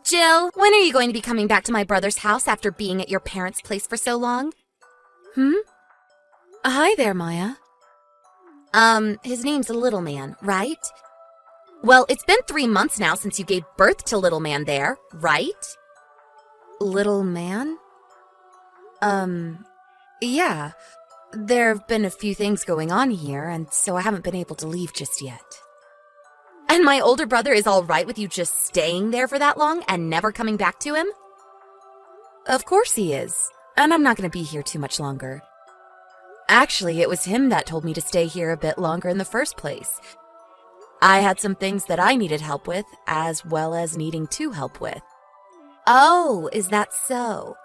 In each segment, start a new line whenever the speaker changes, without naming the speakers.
Jill, when are you going to be coming back to my brother's house after being at your parents' place for so long?
Hi there, Maya.
His name's Little Man, right? Well, it's been 3 months now since you gave birth to Little Man there, right?
Little man? Yeah. There have been a few things going on here, and so I haven't been able to leave just yet.
And my older brother is all right with you just staying there for that long and never coming back to him?
Of course he is, and I'm not going to be here too much longer. Actually, it was him that told me to stay here a bit longer in the first place. I had some things that I needed help with, as well as needing to help with.
Oh, is that so?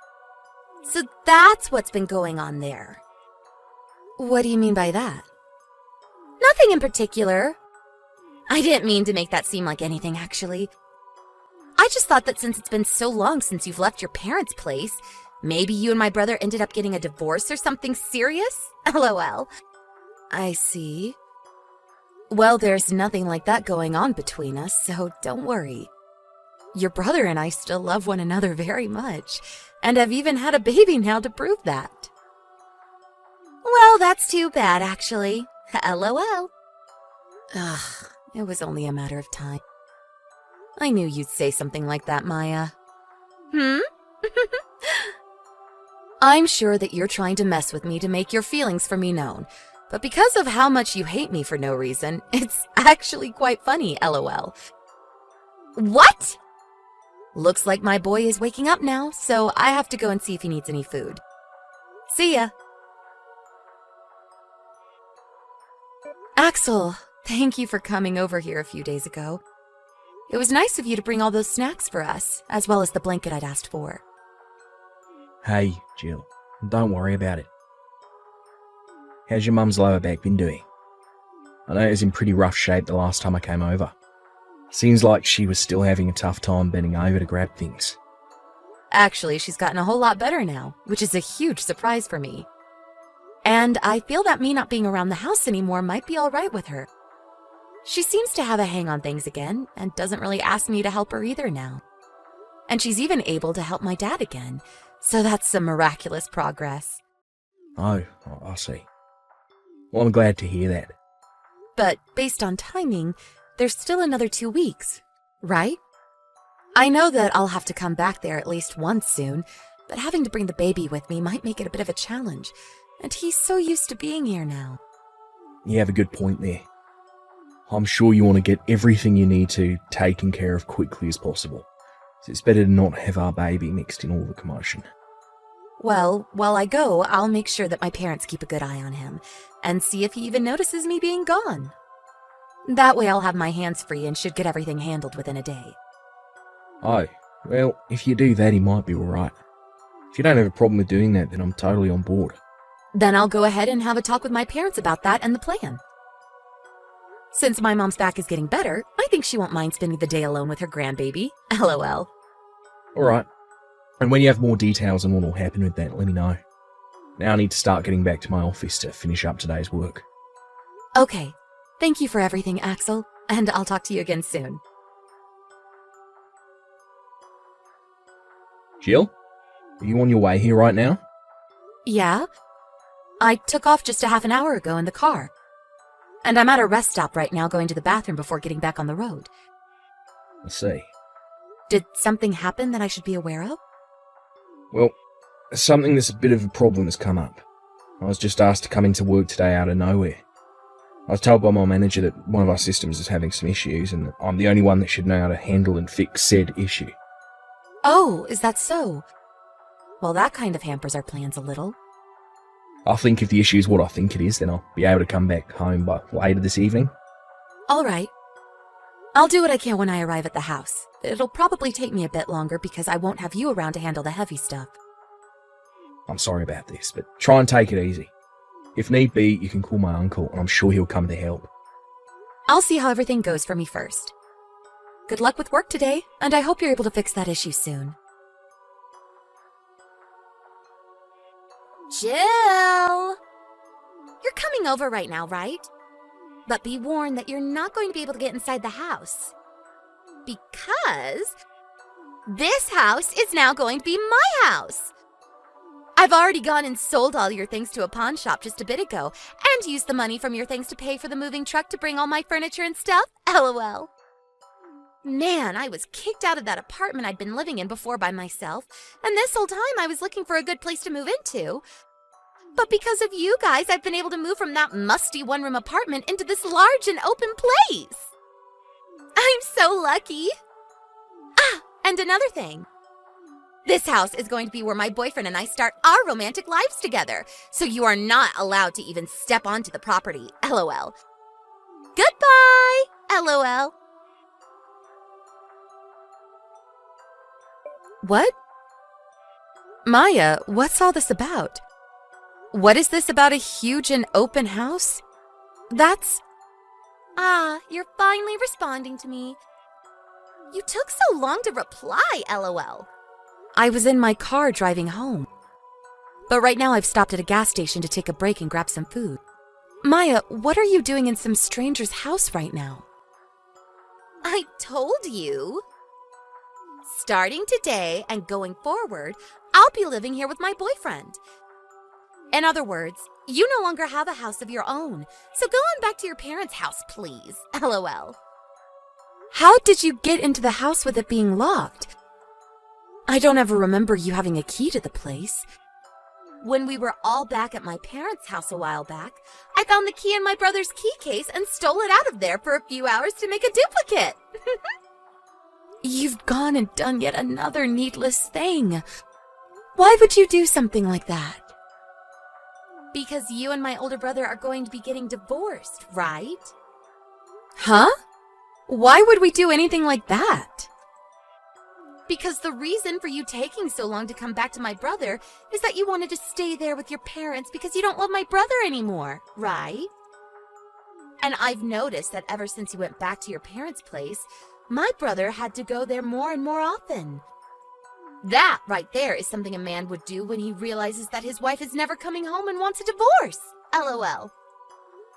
So that's what's been going on there.
What do you mean by that?
Nothing in particular. I didn't mean to make that seem like anything, actually. I just thought that since it's been so long since you've left your parents' place, maybe you and my brother ended up getting a divorce or something serious? LOL.
I see. Well, there's nothing like that going on between us, so don't worry. Your brother and I still love one another very much, and have even had a baby now to prove that.
Well, that's too bad, actually. LOL.
Ugh, it was only a matter of time. I knew you'd say something like that, Maya. I'm sure that you're trying to mess with me to make your feelings for me known, but because of how much you hate me for no reason, it's actually quite funny, LOL.
What?
Looks like my boy is waking up now, so I have to go and see if he needs any food. See ya! Axel, thank you for coming over here a few days ago. It was nice of you to bring all those snacks for us, as well as the blanket I'd asked for.
Hey, Jill, don't worry about it. How's your mum's lower back been doing? I know it was in pretty rough shape the last time I came over. Seems like she was still having a tough time bending over to grab things.
Actually, she's gotten a whole lot better now, which is a huge surprise for me. And I feel that me not being around the house anymore might be all right with her. She seems to have a hang on things again, and doesn't really ask me to help her either now. And she's even able to help my dad again, so that's some miraculous progress.
Oh, I see. Well, I'm glad to hear that.
But based on timing, there's still another 2 weeks, right? I know that I'll have to come back there at least once soon, but having to bring the baby with me might make it a bit of a challenge, and he's so used to being here now.
You have a good point there. I'm sure you want to get everything you need to taken care of quickly as possible. So it's better to not have our baby mixed in all the commotion.
Well, while I go, I'll make sure that my parents keep a good eye on him, and see if he even notices me being gone. That way I'll have my hands free and should get everything handled within a day.
Oh, well, if you do that, he might be alright. If you don't have a problem with doing that, then I'm totally on board.
Then I'll go ahead and have a talk with my parents about that and the plan. Since my mom's back is getting better, I think she won't mind spending the day alone with her grandbaby. LOL.
Alright. And when you have more details on what will happen with that, let me know. Now I need to start getting back to my office to finish up today's work.
Okay. Thank you for everything, Axel, and I'll talk to you again soon.
Jill? Are you on your way here right now?
Yeah? I took off just a half an hour ago in the car. And I'm at a rest stop right now going to the bathroom before getting back on the road.
I see.
Did something happen that I should be aware of?
Well, something that's a bit of a problem has come up. I was just asked to come into work today out of nowhere. I was told by my manager that one of our systems is having some issues and that I'm the only one that should know how to handle and fix said issue.
Oh, is that so? Well, that kind of hampers our plans a little.
I think if the issue is what I think it is, then I'll be able to come back home by later this evening.
All right. I'll do what I can when I arrive at the house. It'll probably take me a bit longer because I won't have you around to handle the heavy stuff.
I'm sorry about this, but try and take it easy. If need be, you can call my uncle, and I'm sure he'll come to help.
I'll see how everything goes for me first. Good luck with work today, and I hope you're able to fix that issue soon.
Jill! You're coming over right now, right? But be warned that you're not going to be able to get inside the house. Because This house is now going to be my house. I've already gone and sold all your things to a pawn shop just a bit ago and used the money from your things to pay for the moving truck to bring all my furniture and stuff. LOL. Man, I was kicked out of that apartment I'd been living in before by myself, and this whole time I was looking for a good place to move into. But because of you guys, I've been able to move from that musty one-room apartment into this large and open place. I'm so lucky. Ah, and another thing. This house is going to be where my boyfriend and I start our romantic lives together, so you are not allowed to even step onto the property. LOL. Goodbye. LOL.
What? Maya, what's all this about? What is this about a huge and open house? That's...
You're finally responding to me. You took so long to reply, LOL.
I was in my car driving home. But right now I've stopped at a gas station to take a break and grab some food. Maya, what are you doing in some stranger's house right now?
I told you. Starting today and going forward, I'll be living here with my boyfriend. In other words, you no longer have a house of your own, so go on back to your parents' house, please. LOL.
How did you get into the house with it being locked? I don't ever remember you having a key to the place.
When we were all back at my parents' house a while back, I found the key in my brother's key case and stole it out of there for a few hours to make a duplicate.
You've gone and done yet another needless thing. Why would you do something like that?
Because you and my older brother are going to be getting divorced, right?
Huh? Why would we do anything like that?
Because the reason for you taking so long to come back to my brother is that you wanted to stay there with your parents because you don't love my brother anymore, right? And I've noticed that ever since you went back to your parents' place, my brother had to go there more and more often. That right there is something a man would do when he realizes that his wife is never coming home and wants a divorce. LOL.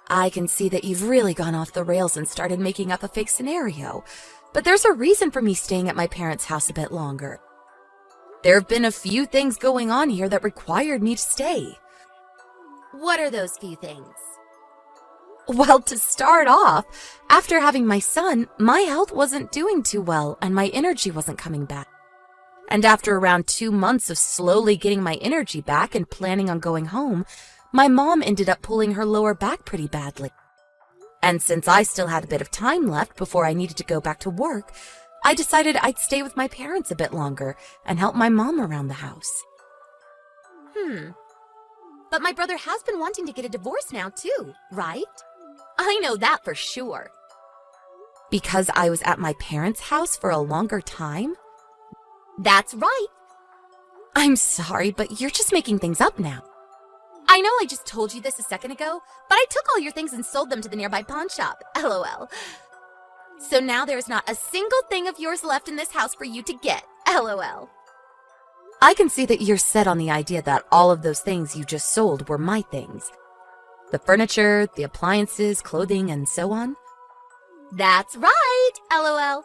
I can see that you've really gone off the rails and started making up a fake scenario. But there's a reason for me staying at my parents' house a bit longer. There have been a few things going on here that required me to stay.
What are those few things?
Well, to start off, after having my son, my health wasn't doing too well and my energy wasn't coming back. And after around 2 months of slowly getting my energy back and planning on going home, my mom ended up pulling her lower back pretty badly. And since I still had a bit of time left before I needed to go back to work, I decided I'd stay with my parents a bit longer and help my mom around the house.
But my brother has been wanting to get a divorce now too, right? I know that for sure.
Because I was at my parents' house for a longer time?
That's right.
I'm sorry, but you're just making things up now.
I know I just told you this a second ago, but I took all your things and sold them to the nearby pawn shop. LOL. So now there is not a single thing of yours left in this house for you to get. LOL.
I can see that you're set on the idea that all of those things you just sold were my things. The furniture, the appliances, clothing, and so on.
That's right. LOL.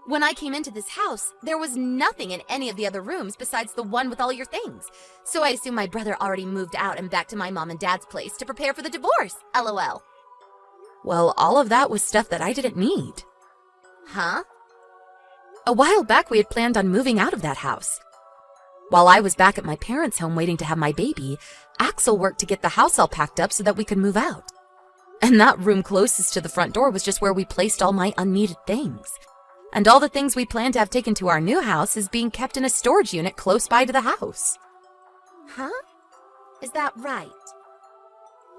When I came into this house, there was nothing in any of the other rooms besides the one with all your things. So I assume my brother already moved out and back to my mom and dad's place to prepare for the divorce. LOL.
Well, all of that was stuff that I didn't need.
Huh?
A while back, we had planned on moving out of that house. While I was back at my parents' home waiting to have my baby, Axel worked to get the house all packed up so that we could move out. And that room closest to the front door was just where we placed all my unneeded things. And all the things we planned to have taken to our new house is being kept in a storage unit close by to the house.
Huh? Is that right?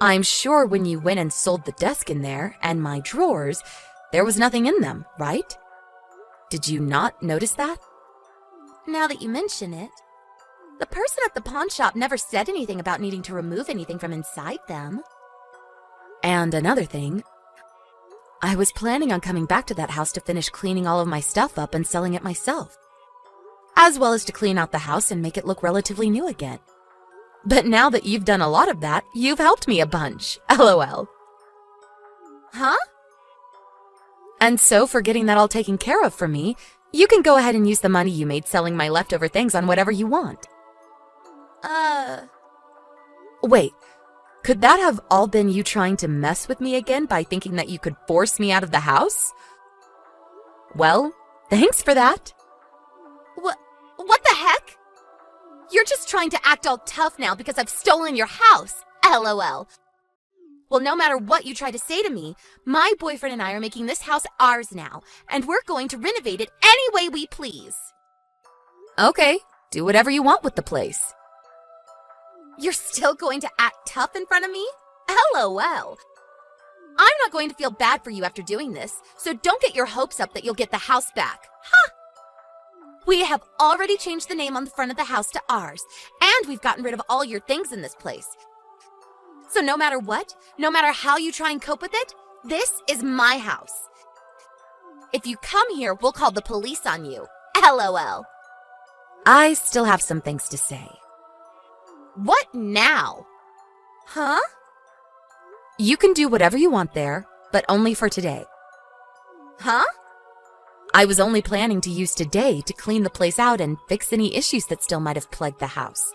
I'm sure when you went and sold the desk in there and my drawers, there was nothing in them, right? Did you not notice that?
Now that you mention it, the person at the pawn shop never said anything about needing to remove anything from inside them.
And another thing, I was planning on coming back to that house to finish cleaning all of my stuff up and selling it myself, as well as to clean out the house and make it look relatively new again. But now that you've done a lot of that, you've helped me a bunch. LOL.
Huh?
And so for getting that all taken care of for me, You can go ahead and use the money you made selling my leftover things on whatever you want. Wait, could that have all been you trying to mess with me again by thinking that you could force me out of the house? Well, thanks for that.
What the heck? You're just trying to act all tough now because I've stolen your house. LOL. Well, no matter what you try to say to me, my boyfriend and I are making this house ours now, and we're going to renovate it any way we please.
Okay, do whatever you want with the place.
You're still going to act tough in front of me? LOL. I'm not going to feel bad for you after doing this, so don't get your hopes up that you'll get the house back. Huh? We have already changed the name on the front of the house to ours, and we've gotten rid of all your things in this place. So no matter what, no matter how you try and cope with it, this is my house. If you come here, we'll call the police on you. LOL.
I still have some things to say.
What now? Huh?
You can do whatever you want there, but only for today.
Huh?
I was only planning to use today to clean the place out and fix any issues that still might have plagued the house.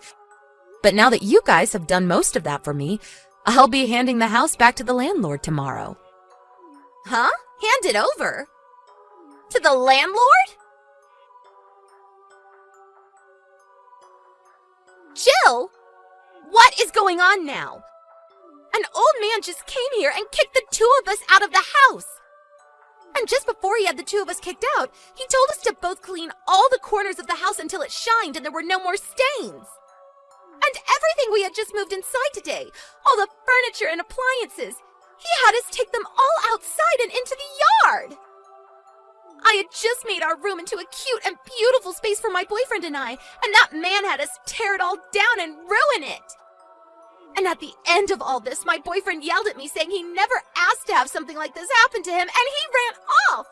But now that you guys have done most of that for me, I'll be handing the house back to the landlord tomorrow.
Huh? Hand it over? To the landlord? Jill! What is going on now? An old man just came here and kicked the two of us out of the house. And just before he had the two of us kicked out, he told us to both clean all the corners of the house until it shined and there were no more stains. And everything we had just moved inside today, all the furniture and appliances, he had us take them all outside and into the yard. I had just made our room into a cute and beautiful space for my boyfriend and I, and that man had us tear it all down and ruin it. And at the end of all this, my boyfriend yelled at me saying he never asked to have something like this happen to him, and he ran off.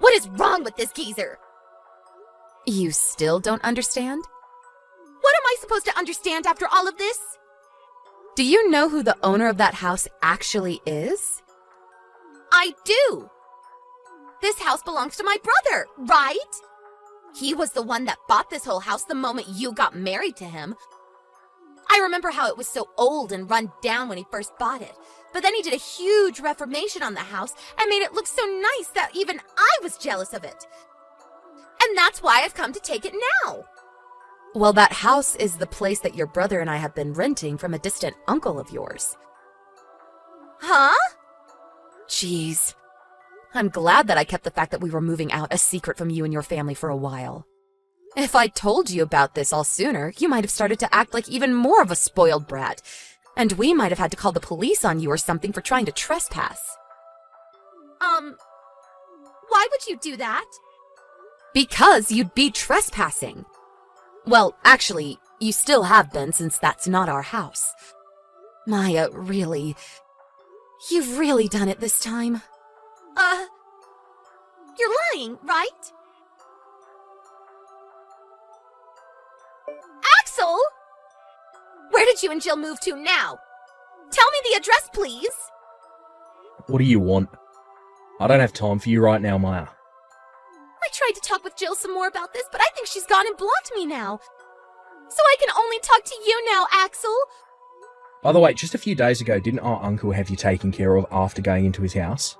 What is wrong with this geezer?
You still don't understand?
What am I supposed to understand after all of this?
Do you know who the owner of that house actually is?
I do. This house belongs to my brother, right? He was the one that bought this whole house the moment you got married to him. I remember how it was so old and run down when he first bought it, but then he did a huge reformation on the house and made it look so nice that even I was jealous of it. And that's why I've come to take it now.
Well, that house is the place that your brother and I have been renting from a distant uncle of yours.
Huh?
Jeez. I'm glad that I kept the fact that we were moving out a secret from you and your family for a while. If I'd told you about this all sooner, you might have started to act like even more of a spoiled brat, and we might have had to call the police on you or something for trying to trespass.
Why would you do that?
Because you'd be trespassing. Well, actually, you still have been since that's not our house. Maya, really, you've really done it this time.
You're lying, right? Axel! Where did you and Jill move to now? Tell me the address, please.
What do you want? I don't have time for you right now, Maya.
I tried to talk with Jill some more about this, but I think she's gone and blocked me now. So I can only talk to you now, Axel.
By the way, just a few days ago, didn't our uncle have you taken care of after going into his house?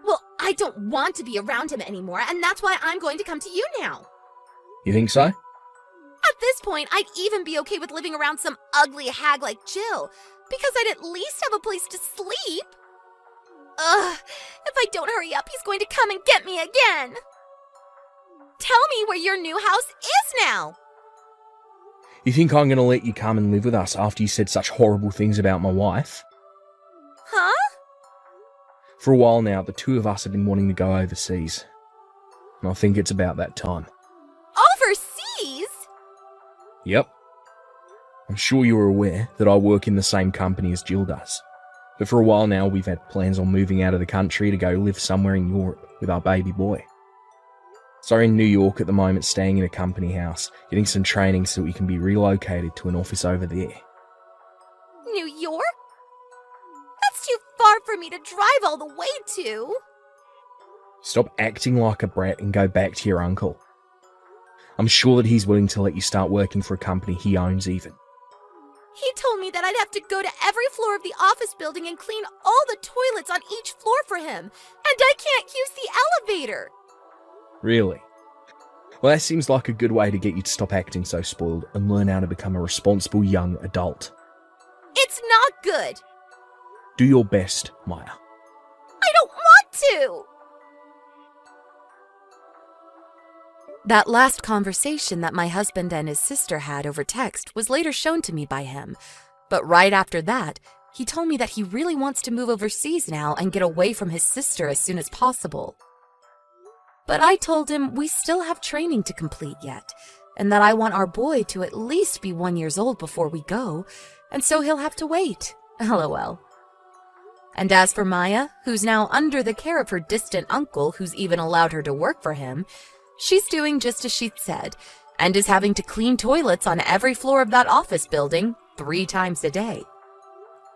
Well, I don't want to be around him anymore, and that's why I'm going to come to you now.
You think so?
At this point, I'd even be okay with living around some ugly hag like Jill, because I'd at least have a place to sleep. Ugh, if I don't hurry up, he's going to come and get me again. Tell me where your new house is now.
You think I'm going to let you come and live with us after you said such horrible things about my wife?
Huh?
For a while now, the two of us have been wanting to go overseas. And I think it's about that time.
Overseas?
Yep. I'm sure you're aware that I work in the same company as Jill does. But for a while now, we've had plans on moving out of the country to go live somewhere in Europe with our baby boy. So we're in New York at the moment, staying in a company house, getting some training so we can be relocated to an office over there.
New York? That's too far for me to drive all the way to.
Stop acting like a brat and go back to your uncle. I'm sure that he's willing to let you start working for a company he owns even.
He told me that I'd have to go to every floor of the office building and clean all the toilets on each floor for him, and I can't use the elevator.
Really? Well, that seems like a good way to get you to stop acting so spoiled and learn how to become a responsible young adult.
It's not good.
Do your best, Maya.
I don't want to.
That last conversation that my husband and his sister had over text was later shown to me by him. But right after that, he told me that he really wants to move overseas now and get away from his sister as soon as possible. But I told him we still have training to complete yet, and that I want our boy to at least be 1 year old before we go, and so he'll have to wait. LOL. And as for Maya, who's now under the care of her distant uncle who's even allowed her to work for him, she's doing just as she'd said, and is having to clean toilets on every floor of that office building 3 times a day.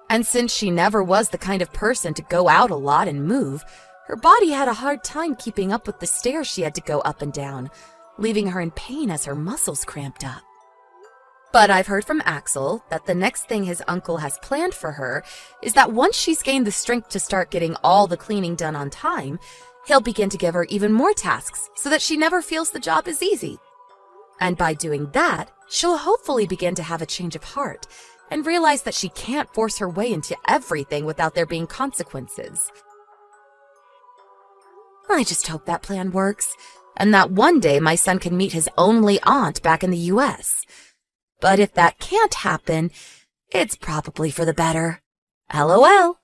And since she never was the kind of person to go out a lot and move, her body had a hard time keeping up with the stairs she had to go up and down, leaving her in pain as her muscles cramped up. But I've heard from Axel that the next thing his uncle has planned for her is that once she's gained the strength to start getting all the cleaning done on time, he'll begin to give her even more tasks so that she never feels the job is easy. And by doing that, she'll hopefully begin to have a change of heart and realize that she can't force her way into everything without there being consequences. I just hope that plan works, and that one day my son can meet his only aunt back in the US. But if that can't happen, it's probably for the better. LOL.